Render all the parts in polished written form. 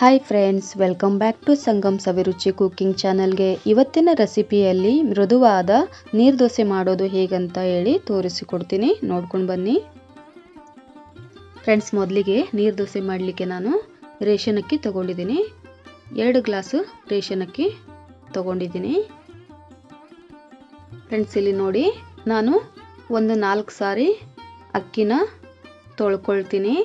Hi friends, welcome back to Sangam Saviruchi cooking ಚಾನಲ್ಗೆ. ಇವತ್ತಿನ ರೆಸಿಪಿಯಲ್ಲಿ ಮೃದುವಾದ ನೀರು ದೋಸೆ ಮಾಡೋದು ಹೇಗಂತ ಹೇಳಿ ತೋರಿಸಿಕೊಡ್ತೀನಿ, ನೋಡ್ಕೊಂಡು ಬನ್ನಿ ಫ್ರೆಂಡ್ಸ್. ಮೊದಲಿಗೆ ನೀರು ದೋಸೆ ಮಾಡಲಿಕ್ಕೆ ನಾನು ರೇಷನ್ ಅಕ್ಕಿ ತೊಗೊಂಡಿದ್ದೀನಿ. 2 ಗ್ಲಾಸು ರೇಷನ್ ಅಕ್ಕಿ ತೊಗೊಂಡಿದ್ದೀನಿ ಫ್ರೆಂಡ್ಸ್. ಇಲ್ಲಿ ನೋಡಿ, ನಾನು ಒಂದು 4 ಸಾರಿ ಅಕ್ಕಿನ ತೊಳ್ಕೊಳ್ತೀನಿ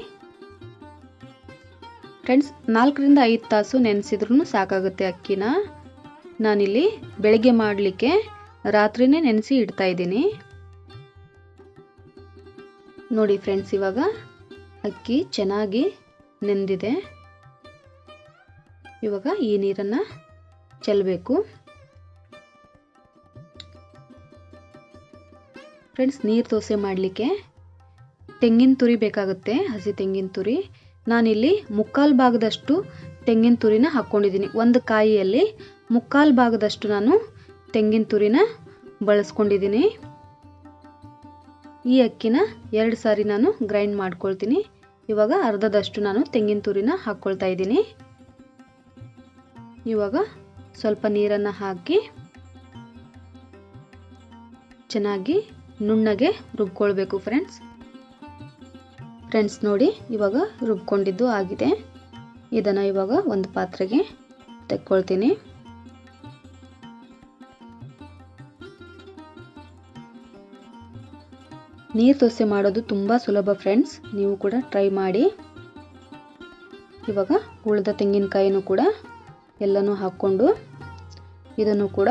ಫ್ರೆಂಡ್ಸ್. 4 ರಿಂದ 5 ತಾಸು ನೆನೆಸಿದ್ರೂ ಸಾಕಾಗುತ್ತೆ ಅಕ್ಕಿನ. ನಾನಿಲ್ಲಿ ಬೆಳಗ್ಗೆ ಮಾಡಲಿಕ್ಕೆ ರಾತ್ರಿನೇ ನೆನೆಸಿ ಇಡ್ತಾ ಇದ್ದೀನಿ ನೋಡಿ ಫ್ರೆಂಡ್ಸ್. ಇವಾಗ ಅಕ್ಕಿ ಚೆನ್ನಾಗಿ ನೆಂದಿದೆ. ಇವಾಗ ಈ ನೀರನ್ನು ಚೆಲ್ಲಬೇಕು ಫ್ರೆಂಡ್ಸ್. ನೀರು ದೋಸೆ ಮಾಡಲಿಕ್ಕೆ ತೆಂಗಿನ ತುರಿ ಬೇಕಾಗುತ್ತೆ, ಹಸಿ ತೆಂಗಿನ ತುರಿ. ನಾನಿಲ್ಲಿ 3/4 ಭಾಗದಷ್ಟು ತೆಂಗಿನ ತುರಿನ ಹಾಕ್ಕೊಂಡಿದ್ದೀನಿ. ಒಂದು ಕಾಯಿಯಲ್ಲಿ 3/4 ಭಾಗದಷ್ಟು ನಾನು ತೆಂಗಿನ ತುರಿನ ಬಳಸ್ಕೊಂಡಿದ್ದೀನಿ. ಈ ಅಕ್ಕಿನ 2 ಸಾರಿ ನಾನು ಗ್ರೈಂಡ್ ಮಾಡ್ಕೊಳ್ತೀನಿ. ಇವಾಗ ಅರ್ಧದಷ್ಟು ನಾನು ತೆಂಗಿನ ತುರಿನ ಹಾಕ್ಕೊಳ್ತಾ ಇದ್ದೀನಿ. ಇವಾಗ ಸ್ವಲ್ಪ ನೀರನ್ನು ಹಾಕಿ ಚೆನ್ನಾಗಿ ನುಣ್ಣಗೆ ರುಬ್ಕೊಳ್ಬೇಕು ಫ್ರೆಂಡ್ಸ್. ನೋಡಿ, ಇವಾಗ ರುಬ್ಕೊಂಡಿದ್ದು ಆಗಿದೆ. ಇದನ್ನು ಇವಾಗ ಒಂದು ಪಾತ್ರೆಗೆ ತೆಕ್ಕೊಳ್ತೀನಿ. ನೀರು ದೋಸೆ ಮಾಡೋದು ತುಂಬ ಸುಲಭ ಫ್ರೆಂಡ್ಸ್, ನೀವು ಕೂಡ ಟ್ರೈ ಮಾಡಿ. ಇವಾಗ ಉಳಿದ ತೆಂಗಿನಕಾಯಿನೂ ಕೂಡ ಎಲ್ಲನೂ ಹಾಕ್ಕೊಂಡು ಇದನ್ನು ಕೂಡ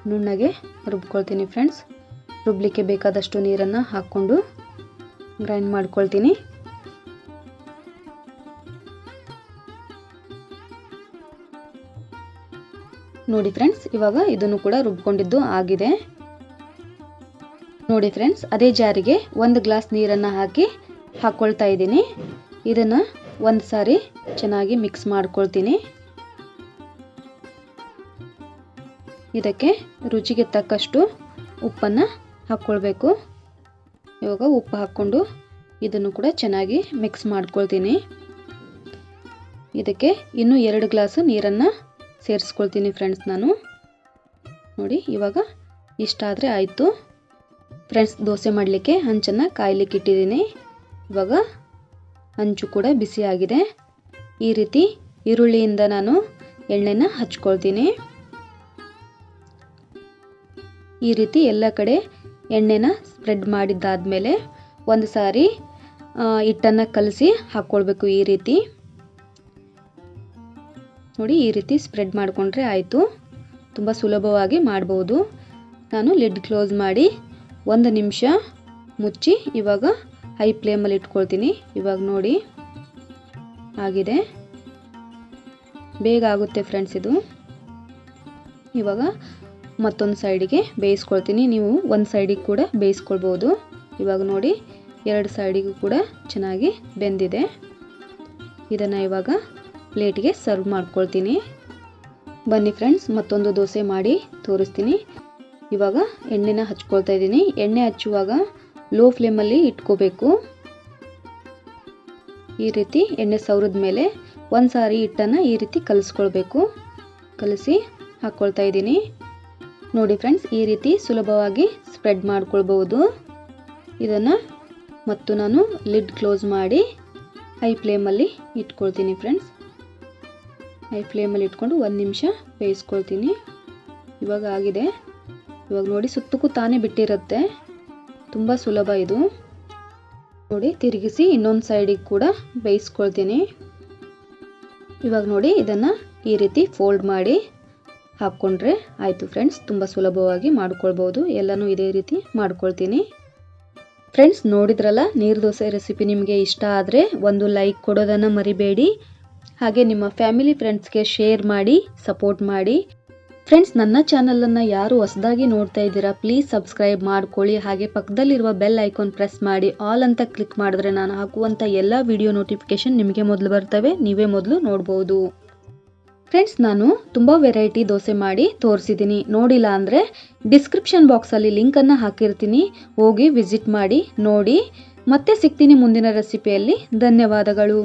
ನುಣ್ಣಗೆ ರುಬ್ಕೊಳ್ತೀನಿ ಫ್ರೆಂಡ್ಸ್. ರುಬ್ಲಿಕ್ಕೆ ಬೇಕಾದಷ್ಟು ನೀರನ್ನು ಹಾಕ್ಕೊಂಡು ಗ್ರೈಂಡ್ ಮಾಡ್ಕೊಳ್ತೀನಿ. ನೋಡಿ ಫ್ರೆಂಡ್ಸ್, ಇವಾಗ ಇದನ್ನು ಕೂಡ ರುಬ್ಕೊಂಡಿದ್ದು ಆಗಿದೆ. ನೋಡಿ ಫ್ರೆಂಡ್ಸ್, ಅದೇ ಜಾರಿಗೆ 1 ಗ್ಲಾಸ್ ನೀರನ್ನು ಹಾಕ್ಕೊಳ್ತಾ ಇದ್ದೀನಿ. ಇದನ್ನು ಒಂದು ಸಾರಿ ಚೆನ್ನಾಗಿ ಮಿಕ್ಸ್ ಮಾಡ್ಕೊಳ್ತೀನಿ. ಇದಕ್ಕೆ ರುಚಿಗೆ ತಕ್ಕಷ್ಟು ಉಪ್ಪನ್ನು ಹಾಕ್ಕೊಳ್ಬೇಕು. ಇವಾಗ ಉಪ್ಪು ಹಾಕ್ಕೊಂಡು ಇದನ್ನು ಕೂಡ ಚೆನ್ನಾಗಿ ಮಿಕ್ಸ್ ಮಾಡ್ಕೊಳ್ತೀನಿ. ಇದಕ್ಕೆ ಇನ್ನೂ 2 ಗ್ಲಾಸು ನೀರನ್ನು ಸೇರಿಸ್ಕೊಳ್ತೀನಿ ಫ್ರೆಂಡ್ಸ್ ನಾನು. ನೋಡಿ, ಇವಾಗ ಇಷ್ಟಾದರೆ ಆಯಿತು ಫ್ರೆಂಡ್ಸ್. ದೋಸೆ ಮಾಡಲಿಕ್ಕೆ ಹಂಚನ್ನು ಕಾಯಲಿಕ್ಕೆ ಇಟ್ಟಿದ್ದೀನಿ. ಇವಾಗ ಹಂಚು ಕೂಡ ಬಿಸಿಯಾಗಿದೆ. ಈ ರೀತಿ ಈರುಳ್ಳಿಯಿಂದ ನಾನು ಎಣ್ಣೆನ ಹಚ್ಕೊಳ್ತೀನಿ. ಈ ರೀತಿ ಎಲ್ಲ ಕಡೆ ಎಣ್ಣೆನ ಸ್ಪ್ರೆಡ್ ಮಾಡಿದ್ದಾದಮೇಲೆ ಒಂದು ಸಾರಿ ಹಿಟ್ಟನ್ನು ಕಲಸಿ ಹಾಕ್ಕೊಳ್ಬೇಕು. ಈ ರೀತಿ ನೋಡಿ, ಈ ರೀತಿ ಸ್ಪ್ರೆಡ್ ಮಾಡಿಕೊಂಡ್ರೆ ಆಯಿತು. ತುಂಬ ಸುಲಭವಾಗಿ ಮಾಡ್ಬೋದು. ನಾನು ಲಿಡ್ ಕ್ಲೋಸ್ ಮಾಡಿ 1 ನಿಮಿಷ ಮುಚ್ಚಿ ಇವಾಗ ಹೈ ಫ್ಲೇಮಲ್ಲಿ ಇಟ್ಕೊಳ್ತೀನಿ. ಇವಾಗ ನೋಡಿ ಆಗಿದೆ, ಬೇಗ ಆಗುತ್ತೆ ಫ್ರೆಂಡ್ಸ್ ಇದು. ಇವಾಗ ಮತ್ತೊಂದು ಸೈಡಿಗೆ ಬೇಯಿಸ್ಕೊಳ್ತೀನಿ. ನೀವು ಒಂದು ಸೈಡಿಗೆ ಕೂಡ ಬೇಯಿಸ್ಕೊಳ್ಬೋದು. ಇವಾಗ ನೋಡಿ, 2 ಸೈಡಿಗೂ ಕೂಡ ಚೆನ್ನಾಗಿ ಬೆಂದಿದೆ. ಇದನ್ನು ಇವಾಗ ಪ್ಲೇಟ್ಗೆ ಸರ್ವ್ ಮಾಡ್ಕೊಳ್ತೀನಿ. ಬನ್ನಿ ಫ್ರೆಂಡ್ಸ್, ಮತ್ತೊಂದು ದೋಸೆ ಮಾಡಿ ತೋರಿಸ್ತೀನಿ. ಇವಾಗ ಎಣ್ಣೆನ ಹಚ್ಕೊಳ್ತಾ ಇದ್ದೀನಿ. ಎಣ್ಣೆ ಹಚ್ಚುವಾಗ ಲೋ ಫ್ಲೇಮಲ್ಲಿ ಇಟ್ಕೋಬೇಕು. ಈ ರೀತಿ ಎಣ್ಣೆ ಸವರಿದ ಮೇಲೆ ಒಂದು ಸಾರಿ ಹಿಟ್ಟನ್ನು ಈ ರೀತಿ ಕಲಿಸ್ಕೊಳ್ಬೇಕು. ಕಲಸಿ ಹಾಕ್ಕೊಳ್ತಾ ಇದ್ದೀನಿ. ನೋಡಿ ಫ್ರೆಂಡ್ಸ್, ಈ ರೀತಿ ಸುಲಭವಾಗಿ ಸ್ಪ್ರೆಡ್ ಮಾಡ್ಕೊಳ್ಬಹುದು. ಇದನ್ನು ಮತ್ತು ನಾನು ಲಿಡ್ ಕ್ಲೋಸ್ ಮಾಡಿ ಹೈ ಫ್ಲೇಮಲ್ಲಿ ಇಟ್ಕೊಳ್ತೀನಿ ಫ್ರೆಂಡ್ಸ್. ಹೈ ಫ್ಲೇಮಲ್ಲಿ ಇಟ್ಕೊಂಡು 1 ನಿಮಿಷ ಬೇಯಿಸ್ಕೊಳ್ತೀನಿ. ಇವಾಗ ಆಗಿದೆ. ಇವಾಗ ನೋಡಿ, ಸುತ್ತಕ್ಕೂ ತಾನೇ ಬಿಟ್ಟಿರುತ್ತೆ. ತುಂಬ ಸುಲಭ ಇದು. ನೋಡಿ, ತಿರುಗಿಸಿ ಇನ್ನೊಂದು ಸೈಡಿಗೆ ಕೂಡ ಬೇಯಿಸ್ಕೊಳ್ತೀನಿ. ಇವಾಗ ನೋಡಿ, ಇದನ್ನು ಈ ರೀತಿ ಫೋಲ್ಡ್ ಮಾಡಿ ಹಾಕ್ಕೊಂಡ್ರೆ ಆಯಿತು ಫ್ರೆಂಡ್ಸ್. ತುಂಬ ಸುಲಭವಾಗಿ ಮಾಡ್ಕೊಳ್ಬೋದು. ಎಲ್ಲನೂ ಇದೇ ರೀತಿ ಮಾಡ್ಕೊಳ್ತೀನಿ ಫ್ರೆಂಡ್ಸ್. ನೋಡಿದ್ರಲ್ಲ, ನೀರು ದೋಸೆ ರೆಸಿಪಿ ನಿಮಗೆ ಇಷ್ಟ ಆದರೆ ಒಂದು ಲೈಕ್ ಕೊಡೋದನ್ನು ಮರಿಬೇಡಿ. ಹಾಗೆ ನಿಮ್ಮ ಫ್ಯಾಮಿಲಿ ಫ್ರೆಂಡ್ಸ್ಗೆ ಶೇರ್ ಮಾಡಿ, ಸಪೋರ್ಟ್ ಮಾಡಿ ಫ್ರೆಂಡ್ಸ್. ನನ್ನ ಚಾನಲನ್ನು ಯಾರು ಹೊಸದಾಗಿ ನೋಡ್ತಾ ಇದ್ದೀರಾ, ಪ್ಲೀಸ್ ಸಬ್ಸ್ಕ್ರೈಬ್ ಮಾಡ್ಕೊಳ್ಳಿ. ಹಾಗೆ ಪಕ್ಕದಲ್ಲಿರುವ ಬೆಲ್ ಐಕಾನ್ ಪ್ರೆಸ್ ಮಾಡಿ ಆಲ್ ಅಂತ ಕ್ಲಿಕ್ ಮಾಡಿದ್ರೆ ನಾನು ಹಾಕುವಂಥ ಎಲ್ಲ ವಿಡಿಯೋ ನೋಟಿಫಿಕೇಶನ್ ನಿಮಗೆ ಮೊದಲು ಬರ್ತವೆ, ನೀವೇ ಮೊದಲು ನೋಡ್ಬೋದು ಫ್ರೆಂಡ್ಸ್. ನಾನು ತುಂಬ ವೆರೈಟಿ ದೋಸೆ ಮಾಡಿ ತೋರಿಸಿದ್ದೀನಿ. ನೋಡಿಲ್ಲ ಅಂದರೆ ಡಿಸ್ಕ್ರಿಪ್ಷನ್ ಬಾಕ್ಸಲ್ಲಿ ಲಿಂಕನ್ನು ಹಾಕಿರ್ತೀನಿ, ಹೋಗಿ ವಿಸಿಟ್ ಮಾಡಿ ನೋಡಿ. ಮತ್ತೆ ಸಿಗ್ತೀನಿ ಮುಂದಿನ ರೆಸಿಪಿಯಲ್ಲಿ. ಧನ್ಯವಾದಗಳು.